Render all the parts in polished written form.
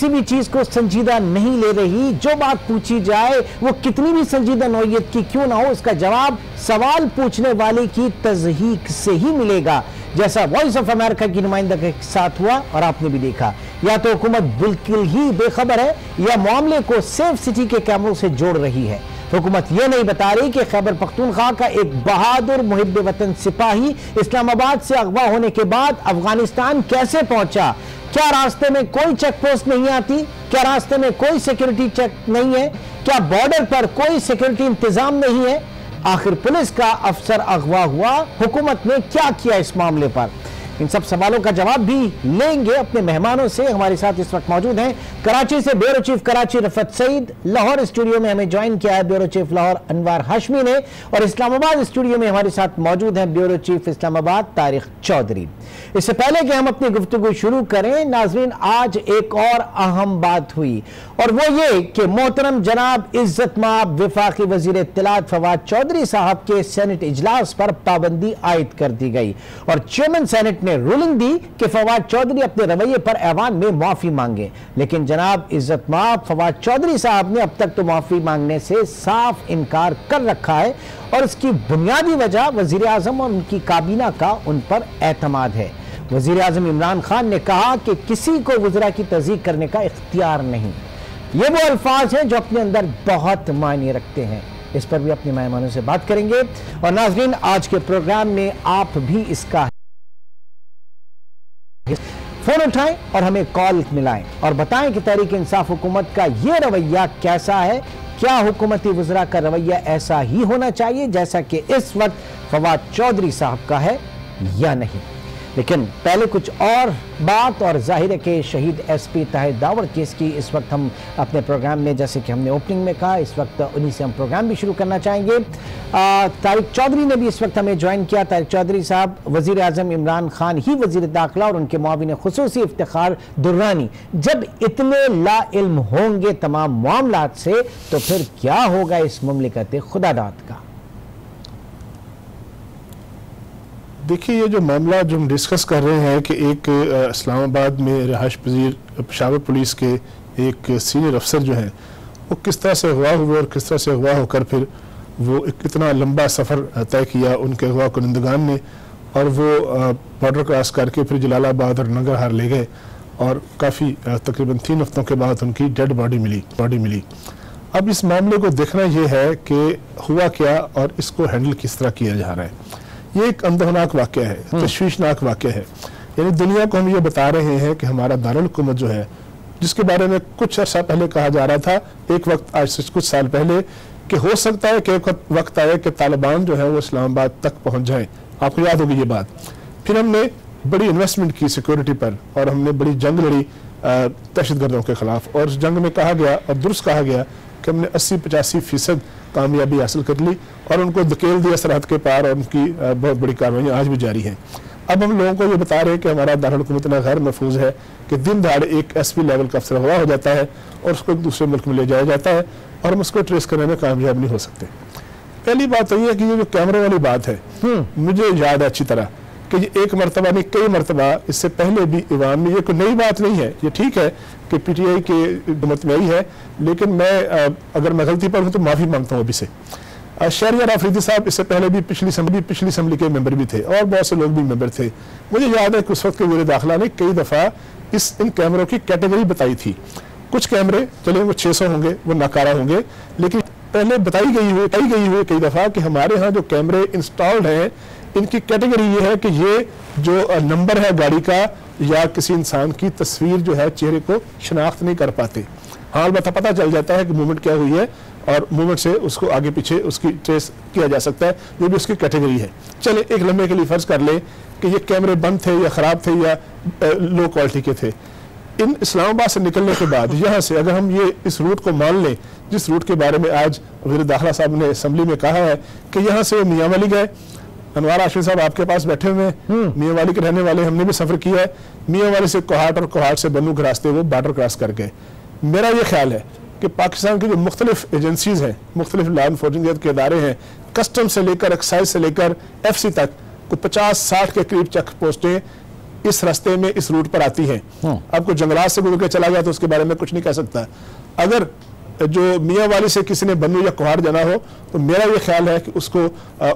किसी भी चीज को संजीदा नहीं ले रही। जो बात पूछी जाए वो कितनी भी संजीदा नौयत की क्यों ना हो, इसका जवाब सवाल पूछने वाले की तज़हीक से ही मिलेगा, जैसा वॉइस ऑफ अमेरिका की नुमाइंदा के साथ हुआ और आपने भी देखा। या तो हुकूमत बिल्कुल ही बेखबर है या मामले को सेफ सिटी के कैमरों से जोड़ रही है। हुकूमत यह नहीं बता रही कि खैबर पख्तूनख्वा का एक बहादुर मुहिब्बे वतन सिपाही इस्लामाबाद से अगवा होने के बाद अफगानिस्तान कैसे पहुंचा। क्या रास्ते में कोई चेक पोस्ट नहीं आती? क्या रास्ते में कोई सिक्योरिटी चेक नहीं है? क्या बॉर्डर पर कोई सिक्योरिटी इंतजाम नहीं है? आखिर पुलिस का अफसर अगवा हुआ, हुकूमत ने क्या किया इस मामले पर? इन सब सवालों का जवाब भी लेंगे अपने मेहमानों से। हमारे साथ इस वक्त मौजूद हैं कराची से bureau chief Karachi Rafat Saeed, Lahore studio में हमें ज्वाइन किया है ब्यूरो चीफ लाहौर अनवर हाशमी ने, और इस्लामाबाद स्टूडियो में हमारे साथ मौजूद हैं ब्यूरो चीफ इस्लामाबाद तारिक चौधरी। इससे पहले कि हम अपनी गुफ्तगू शुरू करें नाजरीन, आज एक और अहम बात हुई और वो ये कि मोहतरम जनाब इज्जत माब वफाकी वजीर इत्तलात फवाद चौधरी साहब के सेनेट इजलास पर पाबंदी आयद कर दी गई और चेयरमैन सेनेट ने रूलिंग दी कि फवाद चौधरी अपने रवैये पर ऐवान में माफी मांगे। लेकिन जनाब इज्जत माब फवाद चौधरी साहब ने अब तक तो माफी मांगने से साफ इनकार कर रखा है और इसकी बुनियादी वजह वजीर आजम और उनकी काबीना का उन पर एतमाद है। वजीर आजम इमरान खान ने कहा कि किसी को वज़रा की तज़ीक करने का इख्तियार नहीं। ये वो अल्फाज हैं जो अपने अंदर बहुत मायने रखते हैं। इस पर भी अपने मेहमानों से बात करेंगे और नाज़रीन आज के प्रोग्राम में आप भी इसका फोन उठाएं और हमें कॉल मिलाएं और बताएं कि तहरीक इंसाफ हुकूमत का ये रवैया कैसा है। क्या हुकूमती वज़रा का रवैया ऐसा ही होना चाहिए जैसा कि इस वक्त फवाद चौधरी साहब का है या नहीं? लेकिन पहले कुछ और बात, और जाहिर है कि शहीद एसपी ताहिर दावर केस की इस वक्त हम अपने प्रोग्राम में, जैसे कि हमने ओपनिंग में कहा, इस वक्त उन्हीं से हम प्रोग्राम भी शुरू करना चाहेंगे। तारिक चौधरी ने भी इस वक्त हमें ज्वाइन किया। तारिक चौधरी साहब, वजीर आजम इमरान खान ही वजीर दाखिला और उनके मुआविन खुसूसी इफ्तिखार दुर्रानी जब इतने लाइल्म होंगे तमाम मामलात से, तो फिर क्या होगा इस मुमलिकत खुदादाद का? देखिए, ये जो मामला जो हम डिस्कस कर रहे हैं कि एक इस्लामाबाद में रिहाइश पजीर पेशावर पुलिस के एक सीनियर अफसर जो हैं वो किस तरह से अगवा हुए और किस तरह से अगवा होकर फिर वो एक इतना लंबा सफ़र तय किया उनके अगवा कुनिंदगान ने, और वो बॉर्डर क्रॉस करके फिर जलालाबाद और नंगरहार ले गए और काफ़ी तकरीबन 3 हफ्तों के बाद उनकी डेड बॉडी मिली। अब इस मामले को देखना ये है कि हुआ क्या और इसको हैंडल किस तरह किया जा रहा है। ये एक अंदरनाक वाक़या है, तशवीशनाक वाक़या है। यानी दुनिया को हम ये बता रहे हैं कि हमारा दारुल हुकूमत जो है, जिसके बारे में कुछ अर्सा पहले कहा जा रहा था, एक वक्त आज से कुछ साल पहले, कि हो सकता है कि एक वक्त आए कि तालिबान जो है वो इस्लामाबाद तक पहुंच जाए। आपको याद होगी ये बात। फिर हमने बड़ी इन्वेस्टमेंट की सिक्योरिटी पर और हमने बड़ी जंग लड़ी दहशतगर्दों के खिलाफ, और उस जंग में कहा गया और दुरुस्त कहा गया कि हमने 80-85% कामयाबी हासिल कर ली और उनको धकेल दिया सरहद के पार, और उनकी बहुत बड़ी कार्रवाइयाँ आज भी जारी हैं। अब हम लोगों को ये बता रहे हैं कि हमारा दारुल हुकूमत इतना गैर महफूज है कि दिन दहाड़े एक एसपी लेवल का अफसर अगवा हो जाता है और उसको एक दूसरे मुल्क में ले जाया जाता है और हम उसको ट्रेस करने में कामयाब नहीं हो सकते। पहली बात तो ये है कि ये जो कैमरे वाली बात है, मुझे याद है अच्छी तरह कि ये एक मरतबा नहीं कई मरतबा इससे पहले भी ईवान में, ये कोई नई बात नहीं है। ये ठीक है कि पीटीआई की हुकूमत में आई है, लेकिन मैं अगर मैं गलती पर हूँ तो माफ़ी मांगता हूँ अभी से। शहरियार आफरीदी साहब इससे पहले भी पिछली असम्बली के मेंबर भी थे और बहुत से लोग भी मेंबर थे। मुझे याद है कि उस वक्त के वज़ीर दाखिला ने कई दफ़ा इन कैमरों की कैटेगरी बताई थी। कुछ कैमरे चले वो 600 होंगे, वो नाकारा होंगे, लेकिन पहले बताई गई हुई कई दफ़ा कि हमारे यहाँ जो कैमरे इंस्टॉल्ड हैं इनकी कैटेगरी ये है कि ये जो नंबर है गाड़ी का या किसी इंसान की तस्वीर जो है चेहरे को शनाख्त नहीं कर पाते। हाँ, अलबत्ता पता चल जाता है कि मूवमेंट क्या हुई है और मूवमेंट से उसको आगे पीछे उसकी ट्रेस किया जा सकता है, जो भी उसकी कैटेगरी है। चले एक लम्हे के लिए फर्ज कर ले कि ये कैमरे बंद थे या ख़राब थे या लो क्वालिटी के थे। इन इस्लामाबाद से निकलने के बाद यहाँ से अगर हम ये इस रूट को मान लें, जिस रूट के बारे में आज वज़ीर दाखिला साहब ने असम्बली में कहा है कि यहाँ से मियाँ वाली गए, अनवार हाशमी साहब आपके पास बैठे हुए हैं, मियाँ वाली के रहने वाले, हमने भी सफ़र किया है। मियाँ वाली से कोहाट और कोहाट से बन्नू के रास्ते वो बॉर्डर क्रॉस कर गए। मेरा ये ख्याल है कि पाकिस्तान की जो मुख्तलिफ एजेंसीज हैं, मुख्तलिफ लॉ एनफोर्समेंट के इदारे हैं, कस्टम से लेकर एक्साइज से लेकर FC तक, को 50-60 के करीब चेक पोस्टें इस रास्ते में इस रूट पर आती हैं। आपको जंगलात से गुजर के चला गया तो उसके बारे में कुछ नहीं कह सकता। अगर जो मियाँ वाली से किसी ने बन्नू या कुहाड़ जाना हो तो मेरा ये ख्याल है कि उसको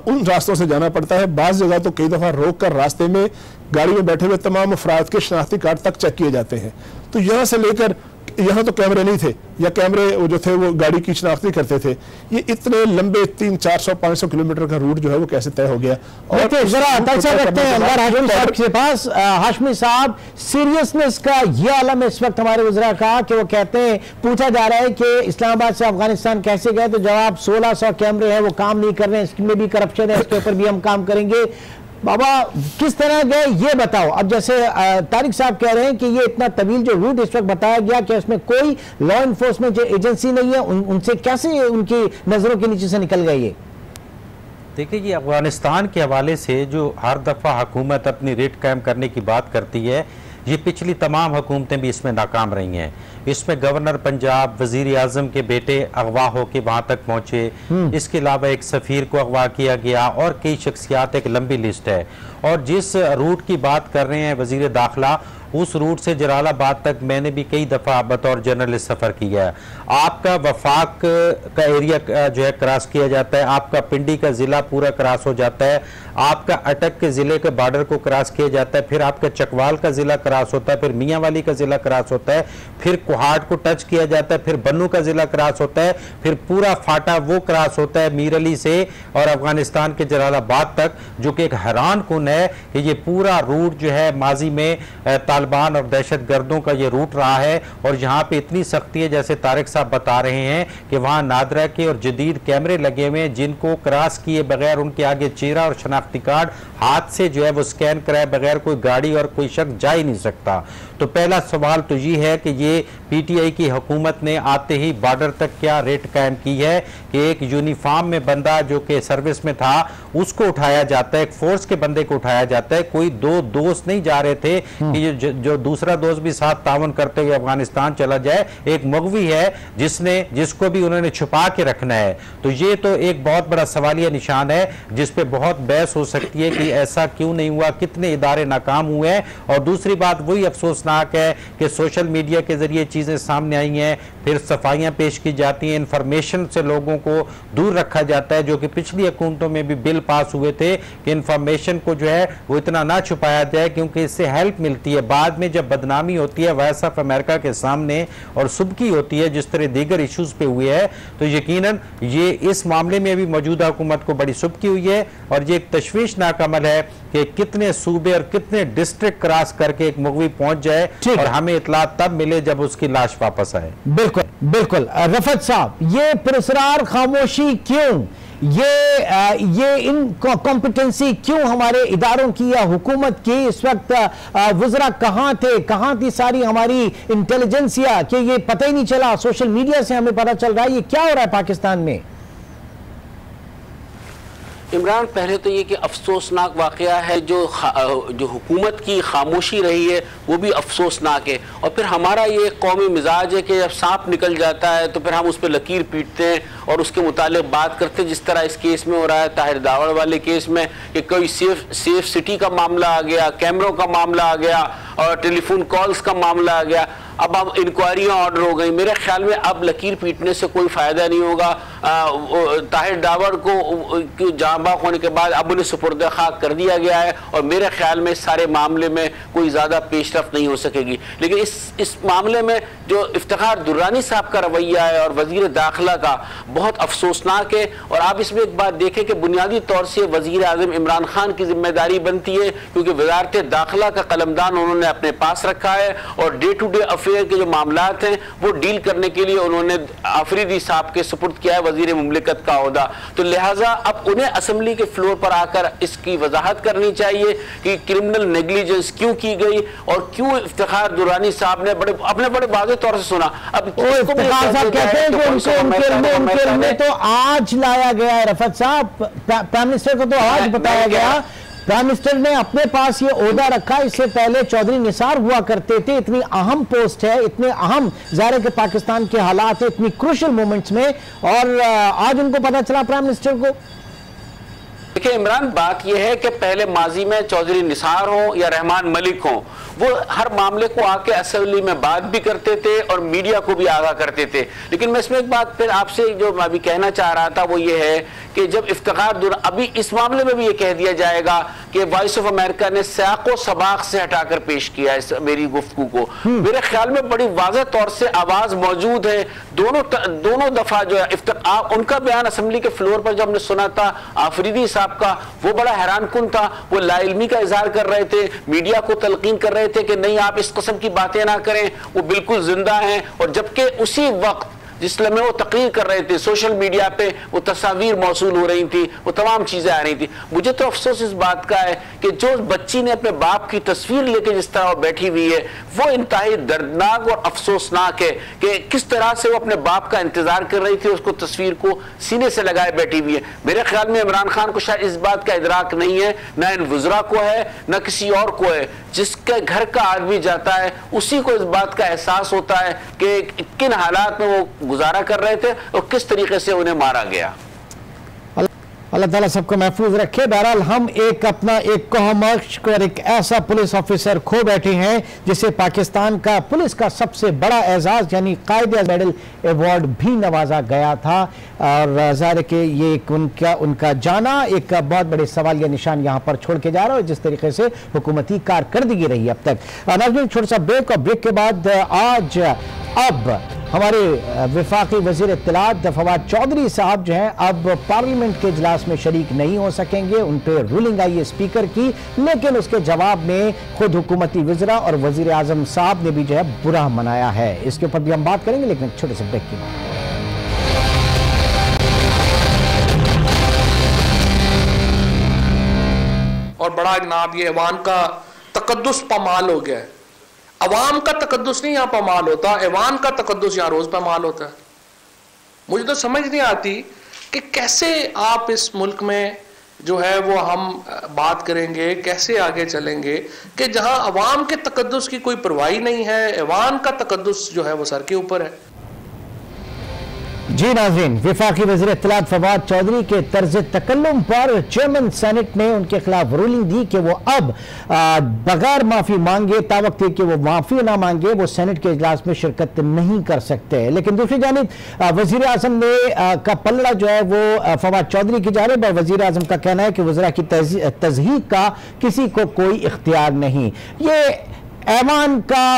उन रास्तों से जाना पड़ता है। बाज़ जगह तो कई दफ़ा रोक कर रास्ते में गाड़ी में बैठे हुए तमाम अफराद के शनाख्ती कार्ड तक चेक किए जाते हैं। तो यहाँ से लेकर यहाँ तो कैमरे नहीं थे, या कैमरे वो जो थे वो गाड़ी की शनाख्ती करते थे। ये इतने लंबे 300-400-500 किलोमीटर का रूट जो है वो कैसे तय हो गया। और जरा रखते हैं अंदर हाशमी साहब के पास। हाशमी साहब, सीरियसनेस का ये आलम इस वक्त हमारे वज़रा का कि वो कहते हैं, पूछा जा रहा है कि इस्लामाबाद से अफगानिस्तान कैसे गए, तो जवाब 1600 कैमरे हैं वो काम नहीं कर रहे हैं, इसमें भी करप्शन है, इसके ऊपर भी हम काम करेंगे। बाबा किस तरह गए ये बताओ। अब जैसे तारिक साहब कह रहे हैं कि ये इतना तवील जो रूट इस वक्त बताया गया कि इसमें कोई लॉ इन्फोर्समेंट एजेंसी नहीं है, उनसे कैसे उनकी नजरों के नीचे से निकल गए ये? देखिए, ये अफगानिस्तान के हवाले से जो हर दफ़ा हुकूमत अपनी रेट कायम करने की बात करती है, ये पिछली तमाम हुकूमतें भी इसमें नाकाम रही हैं। इसमें गवर्नर पंजाब, वजीर आजम के बेटे अगवा होके वहाँ तक पहुँचे, इसके अलावा एक सफ़ीर को अगवा किया गया और कई शख्सियात, एक लंबी लिस्ट है। और जिस रूट की बात कर रहे हैं वजीर दाखिला, उस रूट से जलालाबाद तक मैंने भी कई दफ़ा बतौर जर्नलिस्ट सफ़र किया है। आपका वफाक का एरिया जो है क्रॉस किया जाता है, आपका पिंडी का ज़िला पूरा क्रॉस हो जाता है, आपका अटक के ज़िले के बॉर्डर को क्रॉस किया जाता है, फिर आपका चकवाल का ज़िला क्रॉस होता है, फिर मियाँ वाली का ज़िला क्रॉस होता है, फिर कुहाड़ को टच किया जाता है, फिर बन्नू का ज़िला क्रॉस होता है, फिर पूरा फाटा वो क्रॉस होता है मीर अली से और अफगानिस्तान के जलालाबाद तक, जो कि एक हैरान कुन है कि ये पूरा रूट जो है माजी में तालिबान और दहशत गर्दों का ये रूट रहा है। और यहाँ पे इतनी सख्ती है, जैसे तारिक साहब बता रहे हैं कि वहाँ नादरा के और जदीद कैमरे लगे हुए हैं, जिनको क्रॉस किए बगैर उनके आगे चेहरा और शनाख्ती कार्ड हाथ से जो है वो स्कैन कराए बगैर कोई गाड़ी और कोई शख्स जा ही नहीं सकता। तो पहला सवाल तो ये है कि ये पीटीआई की हुकूमत ने आते ही बॉर्डर तक क्या रेट कायम की है कि एक यूनिफॉर्म में बंदा जो कि सर्विस में था उसको उठाया जाता है, एक फोर्स के बंदे को उठाया जाता है। कोई दो दोस्त नहीं जा रहे थे कि जो दूसरा दोस्त भी साथ तावन करते हुए अफगानिस्तान चला जाए। एक मगवी है जिसको भी उन्होंने छुपा के रखना है। तो ये तो एक बहुत बड़ा सवालिया निशान है जिस पे बहुत बहस हो सकती है कि ऐसा क्यों नहीं हुआ, कितने इदारे नाकाम हुए हैं। और दूसरी बात वही अफसोसनाक है कि सोशल मीडिया के जरिए चीजें सामने आई हैं, फिर सफाइयां पेश की जाती हैं, इंफॉर्मेशन से लोगों को दूर रखा जाता है, जो कि पिछली हुकूमतों में भी बिल पास हुए थे कि इंफॉर्मेशन को जो है वो इतना ना छुपाया जाए क्योंकि इससे हेल्प मिलती है। बाद में जब बदनामी होती है वॉइस ऑफ अमेरिका के सामने और सुबकी होती है जिस तरह दीगर इश्यूज पे हुए है, तो यकीनन ये इस मामले में भी मौजूदा हुकूमत को बड़ी सुबकी हुई है। और ये एक तशवीशनाक अमल है कि कितने सूबे और कितने डिस्ट्रिक्ट क्रॉस करके एक मुगवी पहुंच जाए और हमें इतला तब मिले जब उसकी लाश वापस आए। बिल्कुल बिल्कुल। रफत साहब, ये पुरस्कार खामोशी क्यों, ये इन कॉम्पिटेंसी क्यों हमारे इदारों की या हुकूमत की? इस वक्त वज़रा कहाँ थे, कहाँ थी सारी हमारी इंटेलिजेंसिया कि ये पता ही नहीं चला? सोशल मीडिया से हमें पता चल रहा है। ये क्या हो रहा है पाकिस्तान में? इमरान, पहले तो ये कि अफसोसनाक वाक़या है जो हुकूमत की खामोशी रही है वो भी अफसोसनाक है। और फिर हमारा ये कौमी मिजाज है कि जब सांप निकल जाता है तो फिर हम उस पर लकीर पीटते हैं और उसके मुतालिक बात करते हैं, जिस तरह इस केस में हो रहा है ताहिर दावड़ वाले केस में कि कोई सेफ सिटी का मामला आ गया, कैमरों का मामला आ गया और टेलीफोन कॉल्स का मामला आ गया। अब इंक्वायरियाँ ऑर्डर हो गई। मेरे ख्याल में अब लकीर पीटने से कोई फ़ायदा नहीं होगा। ताहिर दावड़ को जाँ बाग होने के बाद अब उन्हें सुपुर्द खाक कर दिया गया है और मेरे ख्याल में इस सारे मामले में कोई ज़्यादा पेशरफ नहीं हो सकेगी। लेकिन इस मामले में जो इफ्तिखार दुर्रानी साहब का रवैया है और वज़ीर दाखिला का बहुत अफसोसनाक है। और आप इसमें एक बात देखें कि बुनियादी तौर से वज़ीर आज़म इमरान खान की जिम्मेदारी बनती है क्योंकि वज़ारत दाखिला का कलमदान उन्होंने अपने पास रखा है और डे टू डे अफेयर के जो मामलात हैं वो डील करने के लिए उन्होंने आफरीदी साहब के सुपुर्द किया है वज़ीर मुमलिकत का ओहदा। तो लिहाजा अब उन्हें असम्बली के फ्लोर पर आकर इसकी वजाहत करनी चाहिए कि क्रिमिनल नेग्लिजेंस क्यों की गई और क्यों इफ्तिखार दुरानी साहब ने अपने बड़े वाज़ेह तौर से सुना। अब कहते हैं कि उनके तो आज लाया गया है रफत साहब, प्राइम मिनिस्टर को तो आज बताया गया। प्राइम मिनिस्टर ने अपने पास ये ओहदा रखा, इससे पहले चौधरी निसार हुआ करते थे। इतनी अहम पोस्ट है, इतने अहम ज़ाहिर के पाकिस्तान के हालात है, इतनी क्रूशल मोमेंट्स में, और आज उनको पता चला प्राइम मिनिस्टर को। देखिए इमरान, बात यह है कि पहले माजी में चौधरी निसार हो या रहमान मलिक हो, वो हर मामले को आके असेंबली में बात भी करते थे और मीडिया को भी आगाह करते थे। लेकिन मैं इसमें एक बात फिर आपसे जो मैं अभी कहना चाह रहा था वो ये है कि जब इफ्तिखार दुरानी, अभी इस मामले में भी ये कह दिया जाएगा कि वॉइस ऑफ अमेरिका ने साक़ो सबाक से हटाकर पेश किया इस मेरी गुफ्तगू को। मेरे ख्याल में बड़ी वाज़ेह तौर से आवाज मौजूद है। दोनों दफा जो है उनका बयान असेंबली के फ्लोर पर जब हमने सुना था आफरीदी साहब का, वो बड़ा हैरानकुन था। वो लाइल्मी का इजहार कर रहे थे, मीडिया को तलकीन कर रहे थे कि नहीं आप इस किस्म की बातें ना करें, वो बिल्कुल जिंदा हैं। और जबकि उसी वक्त जिस लम्हे वो तकरीर कर रहे थे सोशल मीडिया पे वो तस्वीर मौसूल हो रही थी, वो तमाम चीजें आ रही थी। मुझे तो अफसोस इस बात का है कि जो बच्ची ने अपने बाप की तस्वीर लेके जिस तरह वो बैठी हुई है वो इंतहाई दर्दनाक और अफसोसनाक है कि किस तरह से वो अपने बाप का इंतजार कर रही थी, उसको तस्वीर को सीने से लगाए बैठी हुई है। मेरे ख्याल में इमरान खान को शायद इस बात का इदराक नहीं है, न इन वुज़रा को है न किसी और को है। जिसके घर का आदमी जाता है उसी को इस बात का एहसास होता है कि किन हालात में वो गुजारा कर रहे थे और किस तरीके से उन्हें मारा गया। अल्लाह ताला सबको महफूज रखे। बहरहाल हम एक कहमश्क और एक ऐसा पुलिस ऑफिसर खो बैठे हैं जिसे पाकिस्तान का पुलिस का सबसे बड़ा एजाज यानी कायदे मेडल अवार्ड भी नवाजा गया था। और ज़ाहिर है कि ये उनका जाना एक बहुत बड़े सवाल या निशान यहाँ पर छोड़ के जा रहा है जिस तरीके से हुकूमती कारकर्दगी रही अब तक। नाज़रीन, छोटा सा ब्रेक और ब्रेक के बाद आज अब हमारे वफाकी वज़ीर इत्तलात फवाद चौधरी साहब जो हैं अब पार्लियामेंट के इजलास में शरीक नहीं हो सकेंगे। उन पर रूलिंग आई है स्पीकर की, लेकिन उसके जवाब में खुद हुकूमती वज़रा और वज़ीर आज़म साहब ने भी जो है बुरा मनाया है। इसके ऊपर भी हम बात करेंगे, लेकिन छोटे से ब्रेक की बात। और बड़ा जनाब ये ऐवान का तकद्दुस पामाल हो गया है। अवाम का तकद्दुस नहीं यहाँ पामाल होता, ऐवान का तकद्दुस यहाँ रोज पामाल होता है। मुझे तो समझ नहीं आती कि कैसे आप इस मुल्क में जो है वो हम बात करेंगे, कैसे आगे चलेंगे कि जहाँ अवाम के तकद्दुस की कोई परवाही नहीं है, ऐवान का तकद्दुस जो है वो सर के ऊपर है। जी नाज़रीन, वफाकी वज़ीर इत्तलात फवाद चौधरी के तर्ज तकल्लुम पर चेयरमैन सेनेट ने उनके खिलाफ रूलिंग दी कि वो अब बगैर माफ़ी मांगे तावक्त कि वो माफ़ी ना मांगे वो सेनेट के इजलास में शिरकत नहीं कर सकते। लेकिन दूसरी जानिब वज़ीर आज़म ने का पलड़ा जो है वो फवाद चौधरी की जानिब और वज़ीर आज़म का कहना है कि वज़रा की तज़हीक का किसी को कोई इख्तियार नहीं। ये ऐवान का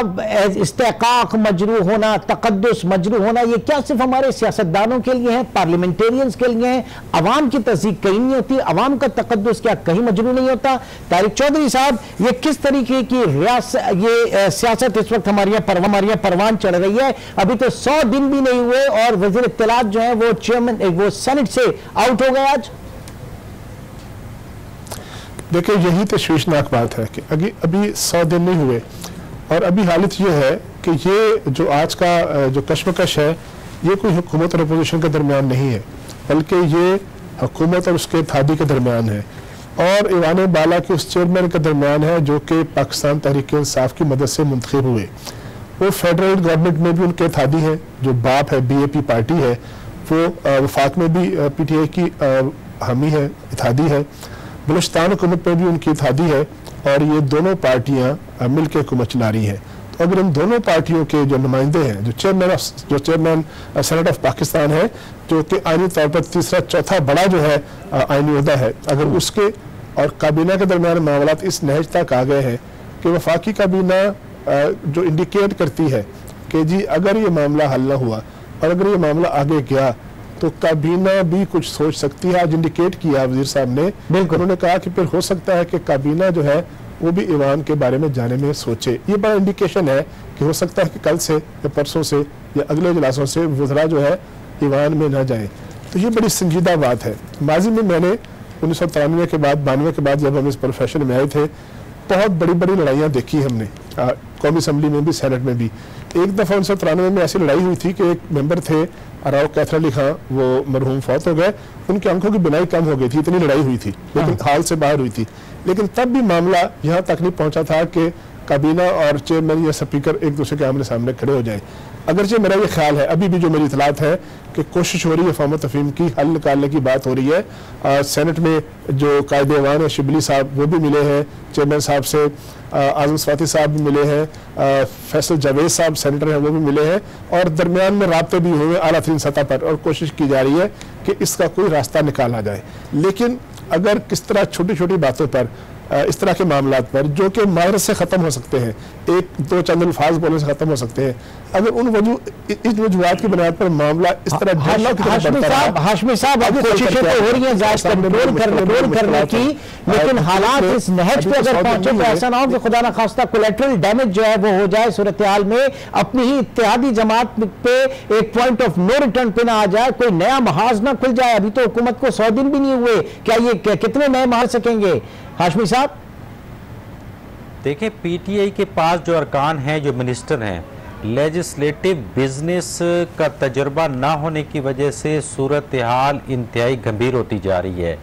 इस्तेकाक मजरू होना, तकद्दुस मजरू होना, ये क्या सिर्फ हमारे सियासतदानों के लिए है, पार्लियामेंटेरियंस के लिए है? अवाम की तस्दीक कहीं नहीं होती, अवाम का तकद्दुस क्या कहीं मजरू नहीं होता? तारिक चौधरी साहब, ये किस तरीके की सियासत इस वक्त हमारी यहाँ परवान चढ़ रही है? अभी तो 100 दिन भी नहीं हुए और वज़ीर इत्तलात जो है वो चेयरमैन वो सेनेट से आउट हो गए आज। देखिए, यही तशवीशनाक बात है कि अभी 100 दिन नहीं हुए और अभी हालत ये है कि ये जो आज का जो कश्मकश है ये कोई हुकूमत और अपोजिशन के दरमियान नहीं है, बल्कि ये हुकूमत और उसके इत्तेहादी के दरमियान है और ईवान बाला के उस चेयरमैन के दरमियान है जो कि पाकिस्तान तहरीक इंसाफ की मदद से मुंतखब हुए। वो फेडरल गवर्नमेंट में भी उनके इत्तेहादी हैं, जो बाप है BAP पार्टी है, वो वफाक में भी PTI की हामी है, इत्तेहादी है, बलूचिस्तान हुकूमत पर भी उनकी इत्तेहादी है और ये दोनों पार्टियां मिलकर हुकूमत चला रही हैं। तो अगर इन दोनों पार्टियों के जो नुमाइंदे हैं, जो चेयरमैन सेनेट ऑफ पाकिस्तान है, जो कि आईनी तौर पर तीसरा चौथा बड़ा जो है आईनी ओहदा है, अगर उसके और काबीना के दरमियान मामलात इस नहज तक आ गए हैं कि वफाकी काबीना जो इंडिकेट करती है कि जी अगर ये मामला हल ना हुआ और अगर ये मामला आगे गया तो काबीना भी कुछ सोच सकती है। आज इंडिकेट किया वजीर साहब ने, बिल्कुल, उन्होंने कहा कि फिर हो सकता है कि काबीना जो है वो भी ईवान के बारे में जाने में सोचे। ये बड़ा इंडिकेशन है कि हो सकता है कि कल से या परसों से या अगले इजलासों से वज़रा जो है ईवान में ना जाए। तो ये बड़ी संजीदा बात है। माजी में मैंने 1993 के बाद 92 के बाद जब हम इस प्रोफेशन में आए थे, बहुत बड़ी बड़ी लड़ाइयाँ देखी हमने, कौमी असम्बली में भी सेनेट में भी। एक दफ़ा 1993 में ऐसी लड़ाई हुई थी कि एक मेंबर थे अराव कैथर अली खां, वो मरहूम फौत हो गए, उनकी आंखों की बिनाई कम हो गई थी, इतनी लड़ाई हुई थी, लेकिन हाल से बाहर हुई थी। लेकिन तब भी मामला यहाँ तक नहीं पहुँचा था कि काबीना और चेयरमैन या स्पीकर एक दूसरे के आमने सामने खड़े हो जाए। अगरचे मेरा ये ख्याल है, अभी भी जो मेरी इतलात है कि कोशिश हो रही है अफवाम तफहीम की हल निकालने की बात हो रही है। सेनेट में जो कायदे अवान है शिबली साहब वो भी मिले हैं, चेयरमैन साहब से आजम स्वाति साहब भी मिले हैं, फैसल जावेद साहब सेनेटर हैं वो भी मिले हैं, और दरमियान में राब्ते भी हुए आला तरीन सतह पर, और कोशिश की जा रही है कि इसका कोई रास्ता निकाला जाए। लेकिन अगर किस तरह छोटी छोटी बातों पर, इस तरह के मामलात पर जो कि माहिरत से ख़त्म हो सकते हैं, एक दो चंद अल्फाज बोलने से ख़त्म हो सकते हैं, अगर उन इस वजूहात की बुनियाद पर मामला इस तरह हाशमी साहब अब कोशिशें तो हो रही हैं जायज कंट्रोल करने की, लेकिन हालात इस नहज पे अगर पहुंचे तो ऐसा ना हो कि खुदा ना खास्ता कोलेटरल डैमेज जो है वो हो जाए, सूरत हाल में अपनी ही इत्तेहादी जमात पे एक पॉइंट ऑफ नो रिटर्न पे ना आ जाए, कोई नया महाज ना खुल जाए। अभी तो हुकूमत को 100 दिन भी नहीं हुए, क्या ये कितने नए महाज सकेंगे हाशमी साहब? देखें, पीटीआई के पास जो अरकान हैं, जो मिनिस्टर हैं, लेजिस्लेटिव बिजनेस का तजुर्बा ना होने की वजह से सूरत हाल इंतहाई गंभीर होती जा रही है।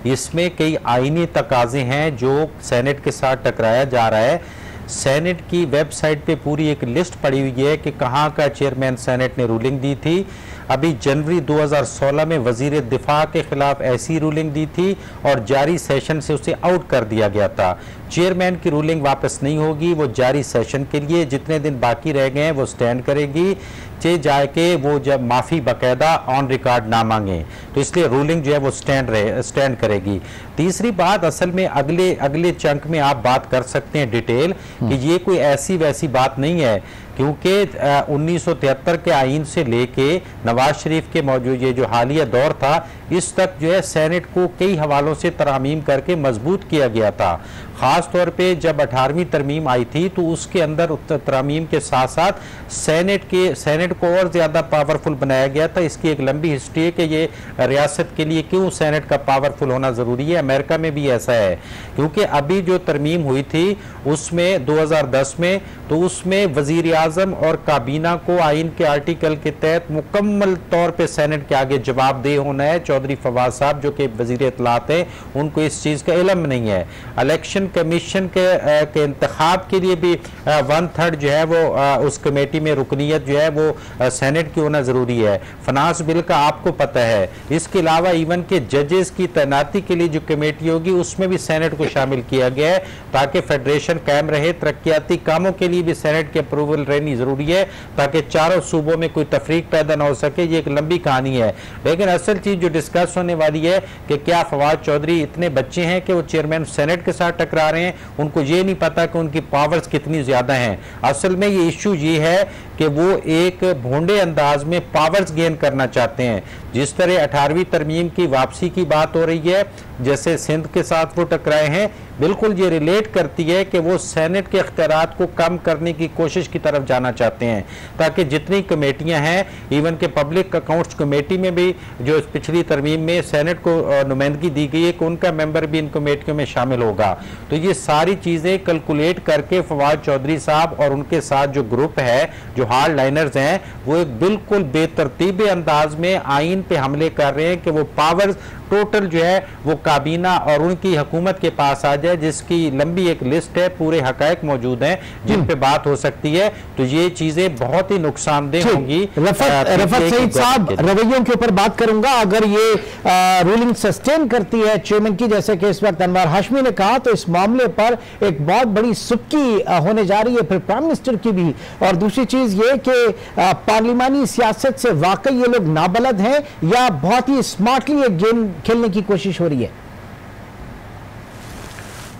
इसमें कई आईनी तकाजे हैं जो सेनेट के साथ टकराया जा रहा है। सेनेट की वेबसाइट पे पूरी एक लिस्ट पड़ी हुई है कि कहाँ का चेयरमैन सेनेट ने रूलिंग दी थी। अभी जनवरी 2016 में वजीर दिफा के खिलाफ ऐसी रूलिंग दी थी और जारी सेशन से उसे आउट कर दिया गया था। चेयरमैन की रूलिंग वापस नहीं होगी, वो जारी सेशन के लिए जितने दिन बाकी रह गए हैं वो स्टैंड करेगी, चे जाए के वो जब माफ़ी बाकायदा ऑन रिकॉर्ड ना मांगे, तो इसलिए रूलिंग जो है वो स्टैंड करेगी। तीसरी बात, असल में अगले चंक में आप बात कर सकते हैं डिटेल कि ये कोई ऐसी वैसी बात नहीं है, क्योंकि 1973 के आइन से लेके नवाज शरीफ के मौजूद ये जो हालिया दौर था, इस तक जो है सेनेट को कई हवालों से तरमीम करके मजबूत किया गया था। ख़ास तौर पे जब 18वीं तरमीम आई थी तो उसके अंदर तरमीम के साथ साथ सेनेट को और ज़्यादा पावरफुल बनाया गया था। इसकी एक लंबी हिस्ट्री है कि ये रियासत के लिए क्यों सेनेट का पावरफुल होना ज़रूरी है। अमेरिका में भी ऐसा है, क्योंकि अभी जो तरमीम हुई थी उसमें 2010 में, तो उसमें वज़ीर आज़म और काबीना को आइन के आर्टिकल के तहत मुकम्मल तौर पर सेनेट के आगे जवाबदेह होना है। चौधरी फवाद साहब जो कि वज़ीर इत्तलात हैं, उनको इस चीज़ का इल्म नहीं है। इलेक्शन कमीशन के इंतखाब के लिए भी 1/3 जो है वो उस कमेटी में रुकनीत जो है वो सेनेट की होना ज़रूरी है। फाइनेंस बिल का आपको पता है। इसके अलावा इवन के जजेस की तैनाती के लिए जो कमेटी होगी उसमें भी सेनेट को शामिल किया गया है, ताकि फेडरेशन कायम रहे। तरक्याती कामों के लिए भी सेनेट की अप्रूवल रहनी ज़रूरी है, ताकि चारों सूबों में कोई तफरीक पैदा ना हो सके। ये एक लंबी कहानी है, लेकिन असल चीज़ जो डिस्कस होने वाली है कि क्या फवाद चौधरी इतने बच्चे हैं कि वो चेयरमैन सेनेट के साथ टकरा रहे हैं, उनको ये नहीं पता कि उनकी पावर्स कितनी ज़्यादा हैं। असल में ये इशू ये है कि वो एक भोंडे अंदाज में पावर्स गेन करना चाहते हैं। जिस तरह 18वीं तरमीम की वापसी की बात हो रही है, जैसे सिंध के साथ वो टकराए हैं, बिल्कुल ये रिलेट करती है कि वो सेनेट के इख्तियारात को कम करने की कोशिश की तरफ जाना चाहते हैं, ताकि जितनी कमेटियां हैं, इवन के पब्लिक अकाउंट्स कमेटी में भी जो पिछली तरमीम में सेनेट को नुमाइंदगी दी गई है कि उनका मेंबर भी इन कमेटियों में शामिल होगा। तो ये सारी चीज़ें कैलकुलेट करके फवाद चौधरी साहब और उनके साथ जो ग्रुप है, जो हार्ड लाइनर्स हैं, वो एक बिल्कुल बेतरतीब अंदाज में आइन पे हमले कर रहे हैं कि वो पावर्स टोटल जो है वो काबीना और उनकी हुकूमत के पास आ जाए, जिसकी लंबी एक लिस्ट है, पूरे हकायक मौजूद हैं जिन पे बात हो सकती है। तो ये चीजें बहुत ही नुकसानदेह होंगी। रफत सईद साहब, रवैयों के ऊपर बात करूंगा। अगर ये रूलिंग सस्टेन करती है चेयरमैन की, जैसे कि इस वक्त अनवर हाशमी ने कहा, तो इस मामले पर एक बहुत बड़ी सुबकी होने जा रही है, फिर प्राइम मिनिस्टर की भी। और दूसरी चीज ये कि पार्लिमानी सियासत से वाकई ये लोग नाबलद हैं या बहुत ही स्मार्टली एक गेम खेलने की कोशिश हो रही है?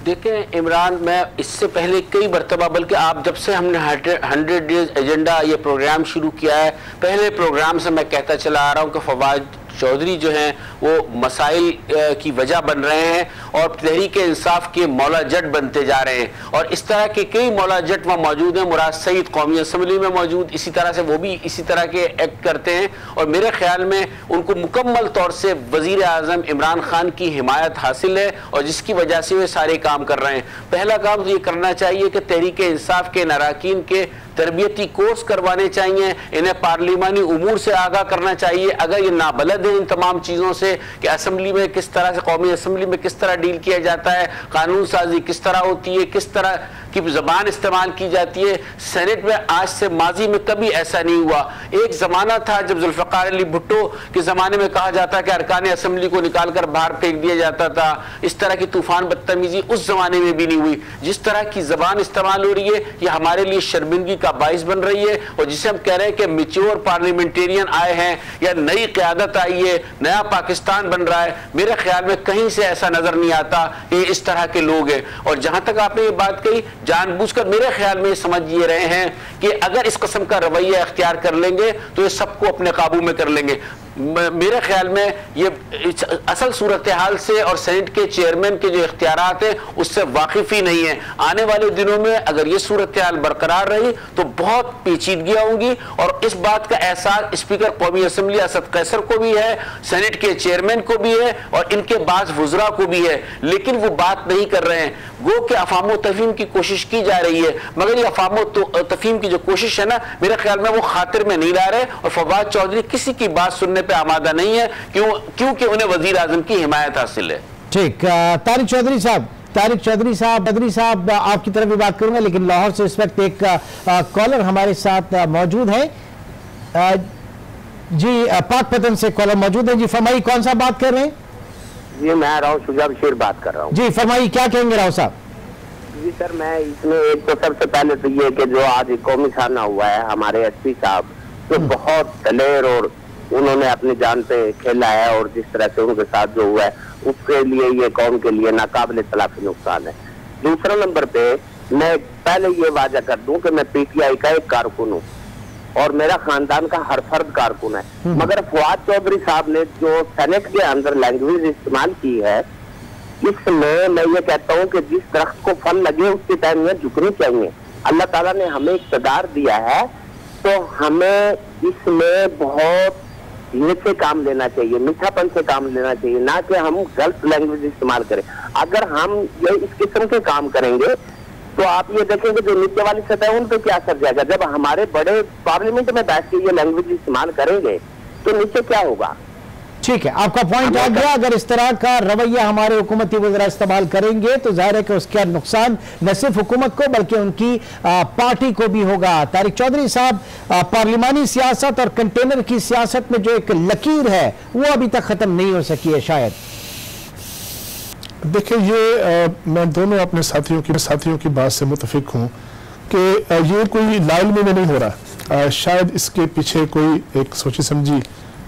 देखें इमरान, मैं इससे पहले कई मरतबा, बल्कि आप जब से हमने 100 डेज एजेंडा ये प्रोग्राम शुरू किया है, पहले प्रोग्राम से मैं कहता चला आ रहा हूँ कि फवाद चौधरी जो हैं वो मसाइल की वजह बन रहे हैं और तहरीक इंसाफ के मौला जट बनते जा रहे हैं। और इस तरह के कई मौला जट वहाँ मौजूद हैं। मुराद सईद कौमी असम्बली में मौजूद, इसी तरह से वो भी इसी तरह के एक्ट करते हैं और मेरे ख्याल में उनको मुकम्मल तौर से वज़ीर आज़म इमरान खान की हिमायत हासिल है और जिसकी वजह से वे सारे काम कर रहे हैं। पहला काम तो ये करना चाहिए कि तहरीक इंसाफ के अरकान के तरबियती कोर्स करवाने चाहिए, इन्हें पार्लिमानी उमूर से आगाह करना चाहिए। अगर ये नाबलद है इन तमाम चीज़ों से कि असम्बली में किस तरह से, कौमी असम्बली में किस तरह डील किया जाता है, कानून साजी किस तरह होती है, किस तरह की ज़बान इस्तेमाल की जाती है। सेनेट में आज से माजी में कभी ऐसा नहीं हुआ। एक ज़माना था जब जुल्फ़िकार अली भुट्टो के ज़माने में कहा जाता कि अरकान असम्बली को निकाल कर बाहर फेंक दिया जाता था। इस तरह की तूफ़ान बदतमीज़ी उस ज़माने में भी नहीं हुई। जिस तरह की ज़बान इस्तेमाल हो रही है ये हमारे लिए शर्मिंदगी का बाइस बन रही है। और जिसे हम कह रहे हैं कि मैच्योर पार्लियामेंटेरियन आए हैं या नई क़यादत आई है, नया पाकिस्तान बन रहा है, मेरे ख्याल में कहीं से ऐसा नज़र नहीं आता कि इस तरह के लोग हैं। और जहाँ तक आपने ये बात कही, जानबूझकर मेरे ख्याल में समझ ये रहे हैं कि अगर इस किस्म का रवैया इख्तियार कर लेंगे तो ये सबको अपने काबू में कर लेंगे। मेरे ख्याल में ये असल सूरत हाल से और सेनेट के चेयरमैन के जो इख्तियारात हैं उससे वाकिफ ही नहीं है। आने वाले दिनों में अगर ये सूरत हाल बरकरार रही तो बहुत पेचीदगियाँ होंगी। और इस बात का एहसास स्पीकर कौमी असम्बली असद कैसर को भी है, सेनेट के चेयरमैन को भी है और इनके बाज़ वज़रा को भी है, लेकिन वो बात नहीं कर रहे हैं। गो के अफ़ाम तफ़हीम की कोशिश की जा रही है, मगर ये अफ़ाम तफ़हीम की जो कोशिश है ना, मेरे ख्याल में वो खातिर में नहीं ला रहे। और फवाद चौधरी किसी की बात सुनने पे आमादा नहीं है, क्योंकि उन्हें वजीर आज़म की हिमायत हासिल है। ठीक, तारिक चौधरी साहब आपकी तरफ भी बात करूंगा, लेकिन लाहौर से इस वक्त एक कॉलर हमारे साथ मौजूद है। जी, पाकपतन से कॉलर मौजूद है। जी फरमाइए, कौन सा बात कर रहे हैं? जी मैं राव शुजा बशीर बात कर रहा हूँ। जी फरमाइए, क्या कहेंगे राव साहब? जी सर, मैं इसमें एक तो सबसे पहले तो ये कि जो आज कौमी खाना हुआ है, हमारे एसपी साहब जो बहुत दलेर और उन्होंने अपनी जान पे खेला है और जिस तरह से उनके साथ जो हुआ है उसके लिए ये कौम के लिए नाकाबिल तलाफी नुकसान है। दूसरा नंबर पे मैं पहले ये वाजा कर दूं कि मैं पीटीआई का एक कारकुन हूँ और मेरा खानदान का हर फर्द कारकुन है, मगर फवाद चौधरी साहब ने जो सेनेट के अंदर लैंग्वेज इस्तेमाल की है, इसमें मैं ये कहता हूँ कि जिस दरख्त को फल लगे उसके टाइम में झुकनी चाहिए। अल्लाह ताला ने हमें इक़्तिदार दिया है तो हमें इसमें बहुत धीरे से काम लेना चाहिए, मीठापन से काम लेना चाहिए, ना कि हम गलत लैंग्वेज इस्तेमाल करें। अगर हम ये इस किस्म के काम करेंगे तो आप ये देखेंगे जो नीचे वाली सतह है उन पर क्या असर जाएगा। जब हमारे बड़े पार्लियामेंट में बैठ के ये लैंग्वेज इस्तेमाल करेंगे तो नीचे क्या होगा। ठीक है, आपका पॉइंट आ गया। अगर इस तरह का रवैया हमारे हुकूमती वज़रा इस्तेमाल करेंगे तो जाहिर है कि उसका नुकसान न सिर्फ हुकूमत को बल्कि उनकी पार्टी को भी होगा। तारिक चौधरी साहब, पार्लिमानी सियासत और कंटेनर की सियासत में जो एक लकीर है वो अभी तक खत्म नहीं हो सकी है शायद। देखिए, ये मैं दोनों अपने साथियों की बात से मुतफिक हूँ कि ये कोई लाइल में नहीं हो रहा। शायद इसके पीछे कोई एक सोची समझी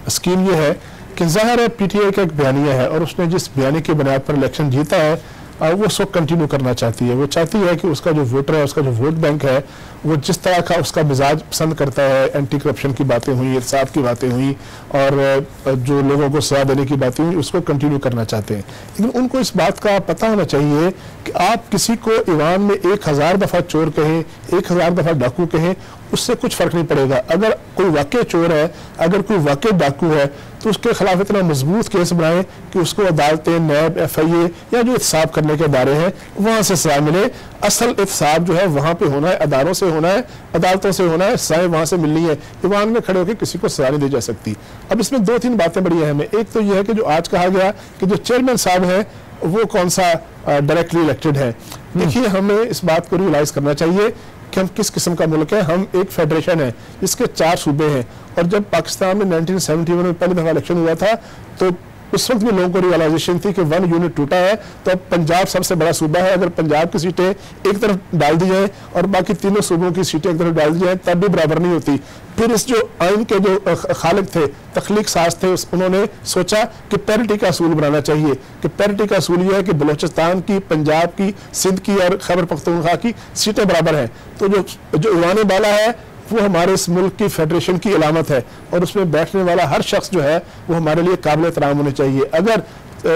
स्कीम ये है कि ज़ाहिर है पीटीआई का एक बयानिया है और उसने जिस बयानी की बुनियाद पर इलेक्शन जीता है वो उसको कंटिन्यू करना चाहती है। वो चाहती है कि उसका जो वोटर है, उसका जो वोट बैंक है, वो जिस तरह का उसका मिजाज पसंद करता है, एंटी करप्शन की बातें हुई, इंसाफ की बातें हुई और जो लोगों को सजा देने की बातें हुई, उसको कंटिन्यू करना चाहते हैं। लेकिन उनको इस बात का पता होना चाहिए कि आप किसी को ईवान में 1000 दफ़ा चोर कहें, 1000 दफ़ा डाकू कहें, उससे कुछ फर्क नहीं पड़ेगा। अगर कोई वाकई चोर है, अगर कोई वाकई डाकू है तो उसके खिलाफ इतना मजबूत केस बनाएं कि उसको अदालतें, नैब, FIA या जो एहतसाब करने के इदारे हैं वहाँ से सजा मिले। असल एहतसाब जो है वहाँ पे होना है, अदारों से होना है, अदालतों से होना है, सजाएं वहाँ से मिलनी है। ईवान में खड़े होकर किसी को सजा नहीं दी जा सकती। अब इसमें 2-3 बातें बड़ी अहम है। एक तो यह है कि जो आज कहा गया कि जो चेयरमैन साहब हैं वो कौन सा डायरेक्टली इलेक्टेड है। देखिए, हमें इस बात को रियलाइज करना चाहिए कि हम किस किस्म का मुल्क है। हम एक फेडरेशन है जिसके 4 सूबे हैं और जब पाकिस्तान में 1971 में पहली दफा इलेक्शन हुआ था तो उस वक्त भी लोगों को रियलाइजेशन थी कि 1 यूनिट टूटा है। तो अब पंजाब सबसे बड़ा सूबा है, अगर पंजाब की सीटें एक तरफ डाल दी जाए और बाकी तीनों सूबों की सीटें एक तरफ डाल दी जाए तब भी बराबर नहीं होती। फिर इस जो आइन के जो खालिक थे, तख्लीक साज थे, उन्होंने सोचा कि पैरिटी का असूल बनाना चाहिए। कि पैरिटी का असूल यह है कि बलोचिस्तान की, पंजाब की, सिंध की और खैबर पख्तूनख्वा की सीटें बराबर हैं। तो जो ईवान बाला है वो हमारे इस मुल्क की फेडरेशन की अलामत है और उसमें बैठने वाला हर शख्स जो है वो हमारे लिए काबिल एहतराम होने चाहिए। अगर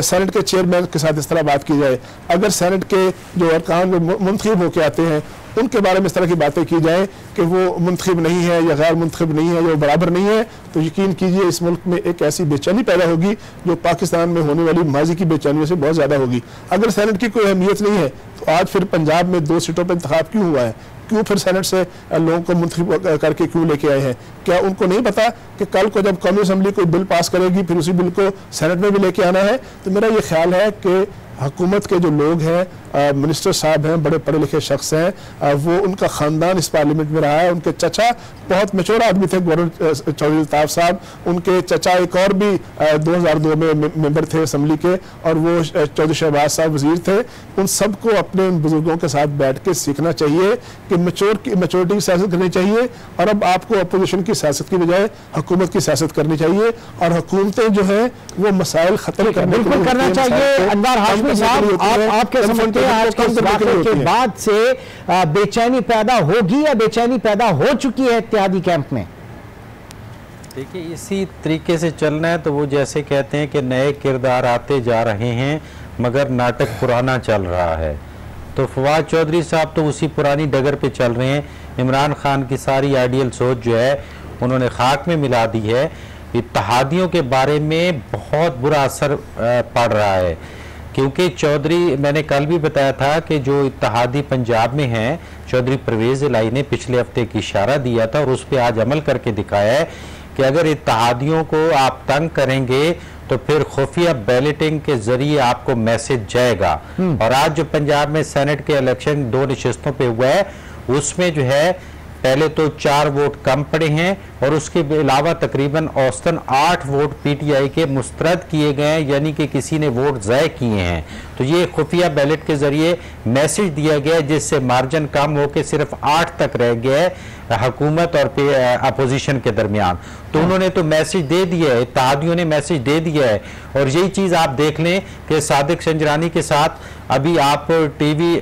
सेनेट के चेयरमैन के साथ इस तरह बात की जाए, अगर सेनेट के जो अरकान मुंतखब होकर आते हैं उनके बारे में इस तरह की बातें की जाए कि वो मुंतखब नहीं है या गैर मुंतखब नहीं है या वो बराबर नहीं है, तो यकीन कीजिए इस मुल्क में एक ऐसी बेचैनी पैदा होगी जो पाकिस्तान में होने वाली माजी की बेचैनियों से बहुत ज़्यादा होगी। अगर सेनेट की कोई अहमियत नहीं है तो आज फिर पंजाब में 2 सीटों पर इंतखाब क्यों हुआ है? क्यों फिर सेनेट से लोगों को मुंतखब करके क्यों लेके आए हैं? क्या उनको नहीं पता कि कल को जब कौमी असम्बली कोई बिल पास करेगी फिर उसी बिल को सेनेट में भी लेके आना है? तो मेरा ये ख्याल है कि हुकूमत के जो लोग हैं, मिनिस्टर साहब हैं, बड़े पढ़े लिखे शख्स हैं, वो उनका ख़ानदान इस पार्लियामेंट में रहा है। उनके चचा बहुत मैच्योर आदमी थे, गवर्नर चौधरी अल्ताफ साहब। उनके चचा एक और भी 2002 में मेंबर थे असम्बली के, और वो चौधरी शहबाज साहब वजीर थे। उन सबको अपने उन बुजुर्गों के साथ बैठ के सीखना चाहिए कि मैच्योरिटी की सियासत करनी चाहिए। और अब आपको अपोजिशन की सियासत की बजाय हुकूमत की सियासत करनी चाहिए, और हुकूमतें जो है वो मसाइल खत्म करना चाहिए। अनवार हाशमी साहब, आपके समझते हैं आज के इस वाक़े के बाद से बेचैनी पैदा होगी या बेचैनी पैदा हो चुकी है इत्तेहादी कैंप में? देखिए, इसी तरीके से चलना है तो वो जैसे कहते हैं कि नए किरदार आते जा रहे हैं मगर नाटक पुराना चल रहा है। तो फवाद चौधरी साहब तो उसी पुरानी डगर पे चल रहे हैं। इमरान खान की सारी आइडियल सोच जो है उन्होंने खाक में मिला दी है। इत्तेहादियों के बारे में बहुत बुरा असर पड़ रहा है, क्योंकि चौधरी, मैंने कल भी बताया था कि जो इत्तेहादी पंजाब में हैं, चौधरी परवेज इलाही ने पिछले हफ्ते की इशारा दिया था और उस पर आज अमल करके दिखाया है कि अगर इत्तेहादियों को आप तंग करेंगे तो फिर खुफिया बैलेटिंग के जरिए आपको मैसेज जाएगा। और आज जो पंजाब में सेनेट के इलेक्शन 2 नशिस्तों पे हुआ है, उसमें जो है पहले तो 4 वोट कम पड़े हैं और उसके अलावा तकरीबन औसतन 8 वोट पीटीआई के मुस्तरद किए गए हैं, यानी कि किसी ने वोट ज़ाय किए हैं। तो ये खुफिया बैलेट के जरिए मैसेज दिया गया जिससे मार्जिन कम होकर सिर्फ 8 तक रह गया है हुकूमत और अपोजिशन के दरमियान। तो उन्होंने तो मैसेज दे दिया है, इत्तेहादियों ने मैसेज दे दिया है। और यही चीज़ आप देख लें कि सादिक संजरानी के साथ अभी आप टीवी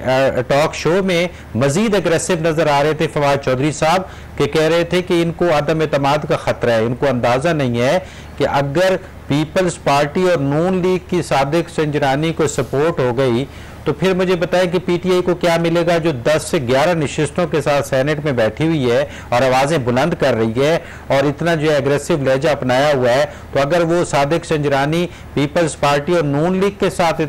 टॉक शो में मजीद अग्रेसिव नजर आ रहे थे फवाद चौधरी साहब, के कह रहे थे कि इनको आदम एतमाद का खतरा है। इनको अंदाजा नहीं है कि अगर पीपल्स पार्टी और नून लीग की सादिक संजरानी को सपोर्ट हो गई तो फिर मुझे बताएं कि पीटीआई को क्या मिलेगा, जो 10 से 11 नशिस्तों के साथ सेनेट में बैठी हुई है और आवाजें बुलंद कर रही है और इतना जो एग्रेसिव लहजा अपनाया हुआ है। तो अगर वो सादिक संजरानी पीपल्स पार्टी और नून लीग के साथ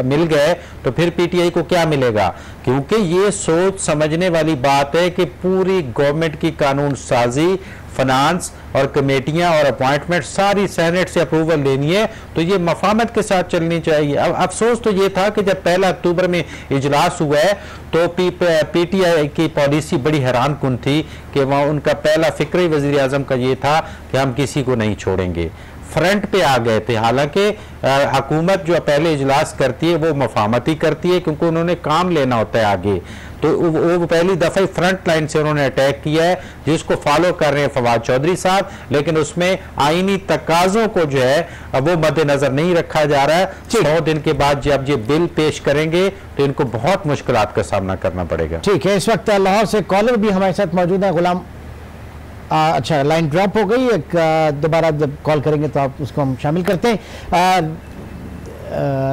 मिल गए तो फिर पीटीआई को क्या मिलेगा? क्योंकि ये सोच समझने वाली बात है कि पूरी गवर्नमेंट की कानून साजी, फाइनेंस और कमेटियां और अपॉइंटमेंट सारी सेनेट से अप्रूवल लेनी है, तो ये मफामत के साथ चलनी चाहिए। अब अफसोस तो ये था कि जब 1 अक्टूबर में इजलास हुआ है तो पीटीआई की पॉलिसी बड़ी हैरान कुन थी कि वहाँ उनका पहला फिक्र ही वज़ीर आज़म का ये था कि हम किसी को नहीं छोड़ेंगे। फ्रंट पे आ गए थे। हालांकि हुकूमत जो पहले इजलास करती है वो मफामती करती है क्योंकि उन्होंने काम लेना होता है आगे, तो वो पहली दफ़ा फ्रंट लाइन से उन्होंने अटैक किया है जिसको फॉलो कर रहे हैं फवाद चौधरी साहब। लेकिन उसमें आईनी तकाज़ों को जो है वो मद्देनजर नहीं रखा जा रहा है। 100 दिन के बाद जब ये बिल पेश करेंगे तो इनको बहुत मुश्किलात का सामना करना पड़ेगा। ठीक है, इस वक्त लाहौर से कॉलर भी हमारे साथ मौजूद है, गुलाम। अच्छा, लाइन ड्रॉप हो गई, दोबारा जब कॉल करेंगे तो आप उसको हम शामिल करते हैं।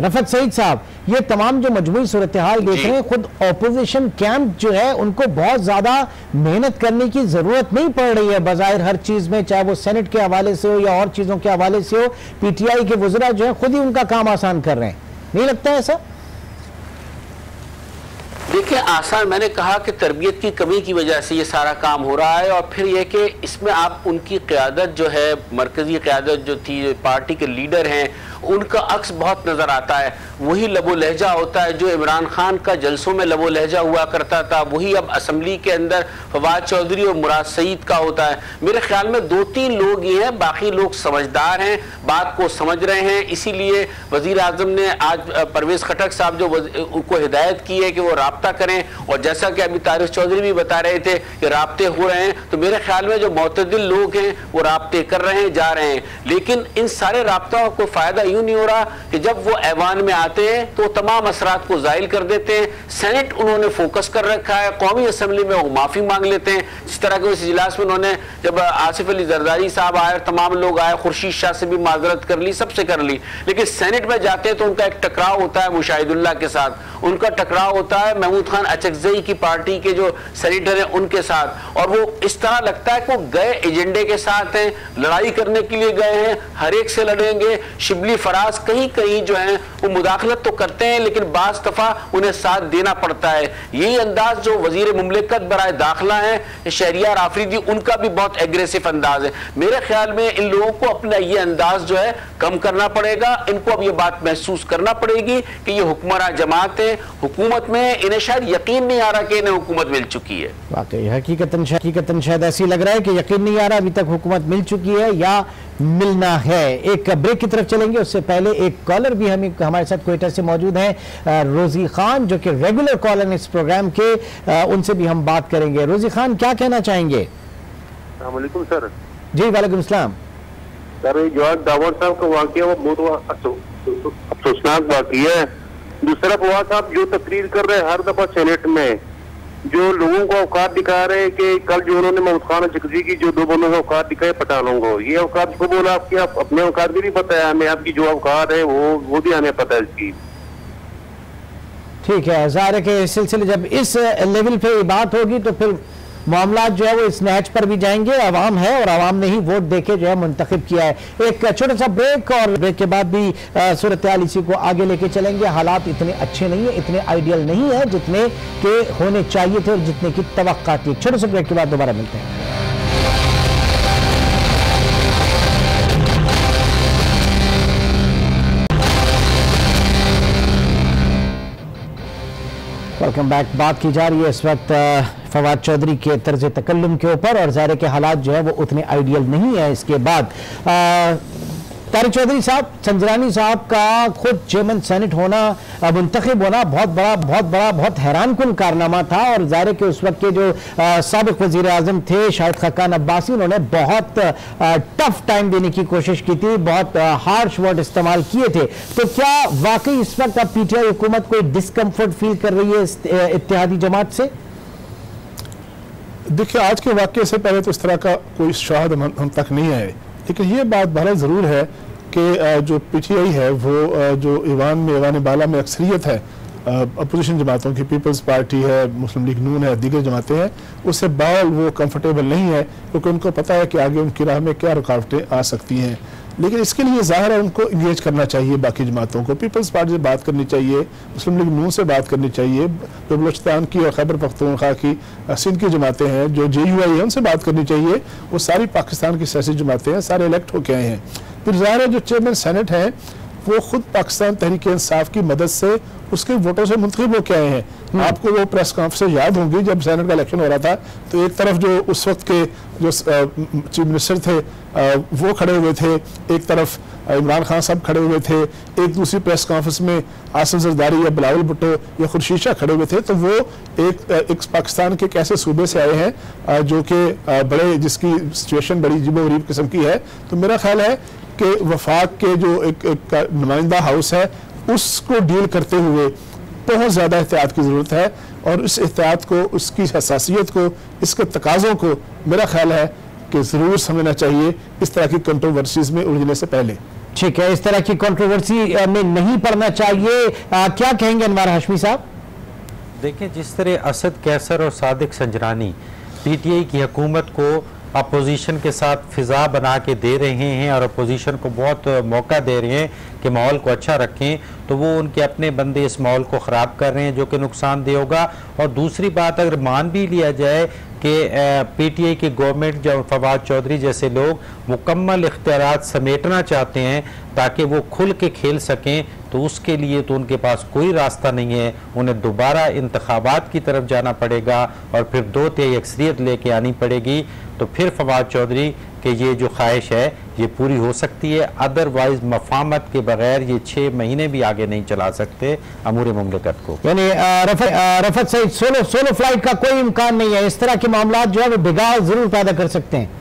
रफत सईद साहब, ये तमाम जो मजमूई सूरत हाल देख रहे हैं, खुद ऑपोजिशन कैंप जो है उनको बहुत ज्यादा मेहनत करने की जरूरत नहीं पड़ रही है बजाहिर हर चीज में, चाहे वो सेनेट के हवाले से हो या और चीजों के हवाले से हो। पीटीआई के वज़रा जो है खुद ही उनका काम आसान कर रहे हैं, नहीं लगता है ऐसा? देखिए, आसान, मैंने कहा कि तरबियत की कमी की वजह से ये सारा काम हो रहा है। और फिर यह कि इसमें आप उनकी क़यादत जो है, मरकज़ी क़यादत जो थी, पार्टी के लीडर हैं, उनका अक्स बहुत नज़र आता है। वही लबो लहजा होता है जो इमरान खान का जलसों में लबो लहजा हुआ करता था, वही अब असम्बली के अंदर फवाद चौधरी और मुराद सईद का होता है। मेरे ख्याल में 2-3 लोग ये हैं, बाकी लोग समझदार हैं, बात को समझ रहे हैं। इसीलिए वज़ीर आज़म ने आज परवेज़ खटक साहब जो उनको हिदायत की है कि वो राब्ता करें, और जैसा कि अभी तारिक चौधरी भी बता रहे थे कि राब्ते हो रहे हैं, तो मेरे ख्याल में जो मोतदिल लोग हैं वो राब्ते कर रहे हैं, जा रहे हैं। लेकिन इन सारे राब्तों को फ़ायदा यूँ नहीं हो रहा कि जब वो ऐवान में आते हैं तो तमाम असरात को ज़ाइल कर देते हैं। सेनेट उन्होंने फोकस कर रखा है, कौमी असम्बली में वो माफ़ी मांग लेते हैं। जिस तरह के उस इजलास में उन्होंने, जब आसिफ अली जरदारी साहब आए, तमाम लोग आए, खुर्शीद शाह से भी माजरत कर ली, सबसे कर ली, लेकिन सेनेट में जाते हैं तो उनका एक टकराव होता है मुशाहिदुल्लाह के साथ, उनका टकराव होता है महमूद खान अचकजई की पार्टी के जो सेनेटर हैं उनके साथ। और वो इस तरह लगता है कि वो गए एजेंडे के साथ हैं, लड़ाई करने के लिए गए हैं, हर एक से लड़ेंगे, शिबली फराज कहीं कहीं जो है वो मुदाखलत तो करते हैं, लेकिन बाज़ दफ़ा उन्हें साथ देना पड़ता है। यही अंदाज जो वजीर मुमलिकत बराए दाखिला है शहरियार आफरीदी, उनका भी बहुत एग्रेसिव अंदाज है। मेरे ख्याल में इन लोगों को अपना ये अंदाज जो है कम करना पड़ेगा। इनको अब ये बात महसूस करना पड़ेगी कि ये हुक्मरान जमात है, हुकूमत में इन्हें शायद यकीन नहीं आ रहा कि इन्हें हुकूमत मिल चुकी है। वाकई हकीकतन शायद ऐसी लग रहा है कि यकीन नहीं आ रहा अभी तक हुकूमत मिल चुकी है या मिलना है। एक ब्रेक की तरफ चलेंगे, उससे पहले एक कॉलर भी हमारे साथ क्वेटा से मौजूद हैं, रोजी खान, जो कि रेगुलर कॉलर इस प्रोग्राम के, उनसे भी हम बात करेंगे। रोजी खान, क्या कहना चाहेंगे? अस्सलाम वालेकुम सर। जी वालेकुम सलाम। सर, जो दावर साहब का वाकया वो बहुत अफसोसनाक वाकया है। दूसरा फवाद साहब जो तकरीर कर रहे हैं हर दफा सेनेट में, जो लोगों को औकात दिखा रहे हैं कि कल जो उन्होंने महमूद खान चिकजी की जो 2 बंदों का औकात दिखाए पठानों को, ये औकात को बोला आपकी, आप अपने औकात भी नहीं पता है हमें, आपकी जो औकात है वो भी हमें पता है इसकी। ठीक है, ज़ाहिर है कि इस सिलसिले जब इस लेवल पे बात होगी तो फिर मामला जो है वो इस नहज पर भी जाएंगे। अवाम है और अवाम ने ही वोट देके जो है मुंतखब किया है। एक छोटा सा ब्रेक, और ब्रेक के बाद भी सूरत हाल इसी को आगे लेके चलेंगे। हालात इतने अच्छे नहीं है, इतने आइडियल नहीं है जितने के होने चाहिए थे और जितने की तवक्का थी। छोटे से ब्रेक के बाद दोबारा मिलते हैं। Welcome back. बात की जा रही है इस वक्त फवाद चौधरी के तर्ज तकल्लुम के ऊपर, और ज़ाहिर के हालात जो है वो उतने आइडियल नहीं है। इसके बाद तारिक चौधरी साहब, संजरानी साहब का खुद चेयरमैन सेनेट होना, मुंतखब होना बहुत हैरान कुन कारनामा था। और ज़ाहिर के उस वक्त के जो साबिक वज़ीर आज़म थे शाहिद खाकान अब्बासी, उन्होंने बहुत टफ टाइम देने की कोशिश की थी, बहुत हार्श वर्ड इस्तेमाल किए थे। तो क्या वाकई इस वक्त अब PTI हुकूमत कोई डिस्कम्फर्ट फील कर रही है इत्तेहादी जमात से? देखिए, आज के वाक़े से पहले तो इस तरह का कोई शाहद हम तक नहीं आए, लेकिन ये बात बहरहाल ज़रूर है कि जो PTI है वो जो ईवान बाला में अक्सरियत है अपोजिशन जमातों की, पीपल्स पार्टी है, मुस्लिम लीग नून है, दीगर जमातें हैं, उससे बाल वो कंफर्टेबल नहीं है, क्योंकि उनको पता है कि आगे उनकी राह में क्या रुकावटें आ सकती हैं। लेकिन इसके लिए ज़ाहिर है उनको इंगेज करना चाहिए बाकी जमातों को। पीपल्स पार्टी से बात करनी चाहिए, मुस्लिम लीग नून से बात करनी चाहिए, जो बलूचिस्तान की और खैबर पख्तूनख्वा की सिंध की जमातें हैं, जो JUI है, उनसे बात करनी चाहिए। वो सारी पाकिस्तान की सियासी जमातें हैं, सारे इलेक्ट होके आए हैं। फिर ज़ाहिर है जो चेयरमैन सेनेट है वो खुद पाकिस्तान तहरीक इंसाफ की मदद से उसके वोटों से मुंतखब होकर आए हैं। आपको वो प्रेस कॉन्फ्रेंस याद होंगी जब सेनेट का इलेक्शन हो रहा था, तो एक तरफ जो उस वक्त के जो चीफ मिनिस्टर थे वो खड़े हुए थे, एक तरफ इमरान खान साहब खड़े हुए थे, एक दूसरी प्रेस कॉन्फ्रेंस में आसिफ जरदारी या बिलावल भुट्टो या खुर्शीद शाह खड़े हुए थे। तो वो एक पाकिस्तान के कैसे सूबे से आए हैं जो कि बड़े, जिसकी सिचुएशन बड़ी अजीबो-गरीब किस्म की है। तो मेरा ख्याल है कि वफाक के जो एक नुमाइंदा हाउस है उसको डील करते हुए बहुत ज़्यादा एहतियात की ज़रूरत है, और इस एहतियात को, उसकी हसासियत को, इसके तकाज़ों को मेरा ख्याल है कि ज़रूर समझना चाहिए इस तरह की कंट्रोवर्सीज में उलझने से पहले। ठीक है, इस तरह की कंट्रोवर्सी में नहीं पड़ना चाहिए। क्या कहेंगे अनवार हाशमी साहब? देखिए, जिस तरह असद कैसर और सादिक संजरानी PTI की हुकूमत को अपोजिशन के साथ फिजा बना के दे रहे हैं और अपोजिशन को बहुत मौका दे रहे हैं कि माहौल को अच्छा रखें, तो वो उनके अपने बंदे इस माहौल को ख़राब कर रहे हैं, जो कि नुकसानदेह होगा। और दूसरी बात, अगर मान भी लिया जाए कि PTI की गवर्नमेंट, जो फवाद चौधरी जैसे लोग मुकम्मल इख्तियारात समेटना चाहते हैं ताकि वो खुल के खेल सकें, तो उसके लिए तो उनके पास कोई रास्ता नहीं है। उन्हें दोबारा इंतखाबात की तरफ जाना पड़ेगा और फिर 2/3 अक्सरियत लेके आनी पड़ेगी। तो फिर फवाद चौधरी के ये जो ख्वाहिश है ये पूरी हो सकती है। अदरवाइज मफामत के बगैर ये 6 महीने भी आगे नहीं चला सकते अमूर मुमलिकत को। यानी रफत सईद, सोलो फ्लाइट का कोई इम्कान नहीं है। इस तरह के मामला जो है वो बिगाड़ जरूर पैदा कर सकते हैं।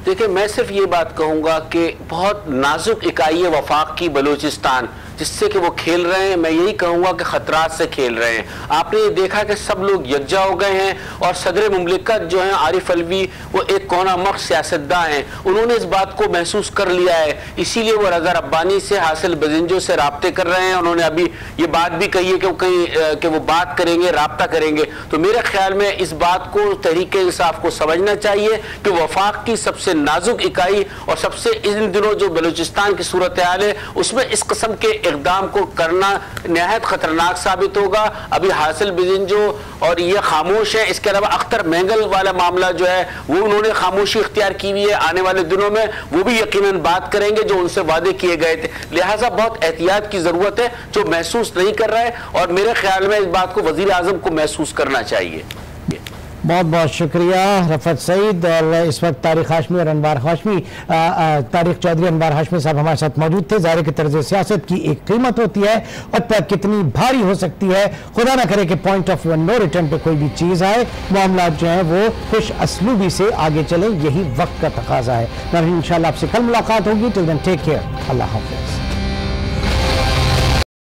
देखिए, मैं सिर्फ ये बात कहूँगा कि बहुत नाजुक इकाई है वफाक की बलूचिस्तान, जिससे कि वो खेल रहे हैं, मैं यही कहूँगा कि खतरात से खेल रहे हैं। आपने ये देखा कि सब लोग यकजा हो गए हैं और सदर मुमलिकत जो है आरिफ अलवी वो एक कोना मख सियासतदान हैं, उन्होंने इस बात को महसूस कर लिया है, इसीलिए वो रज़ा रब्बानी से हासिल बजिंजों से राब्ते कर रहे हैं। उन्होंने अभी ये बात भी कही है कि वो कहीं कि वो बात करेंगे, राब्ता करेंगे। तो मेरे ख्याल में इस बात को तहरीक इंसाफ को समझना चाहिए कि वफाक की सबसे नाजुक इकाई और सबसे इन दिनों जो बलूचिस्तान की सूरत हाल है उसमें इस किस्म के इकदाम को करना नहायत खतरनाक साबित होगा। अभी हासिल बिजिंजो और ये खामोश है, इसके अलावा अख्तर महंगल वाला मामला जो है वो उन्होंने खामोशी इख्तियार की हुई है। आने वाले दिनों में वो भी यकीनन बात करेंगे जो उनसे वादे किए गए थे, लिहाजा बहुत एहतियात की जरूरत है जो महसूस नहीं कर रहा है, और मेरे ख्याल में इस बात को वजीर आजम को महसूस करना चाहिए। बहुत बहुत शुक्रिया रफत सईद। और इस वक्त तारिक हाशमी और अनवार हाशमी, तारिक चौधरी, अनवार हाशमी साहब हमारे साथ मौजूद थे। ज़ाहिर की तर्ज सियासत की एक कीमत होती है और पर कितनी भारी हो सकती है, खुदा ना करे कि पॉइंट ऑफ नो रिटर्न पे कोई भी चीज़ आए, मामला जो है वो खुश असलूबी से आगे चले, यही वक्त का तकाजा है। इंशाल्लाह आपसे कल मुलाकात होगी। टिल देन टेक केयर, अल्लाह हाफ़िज़।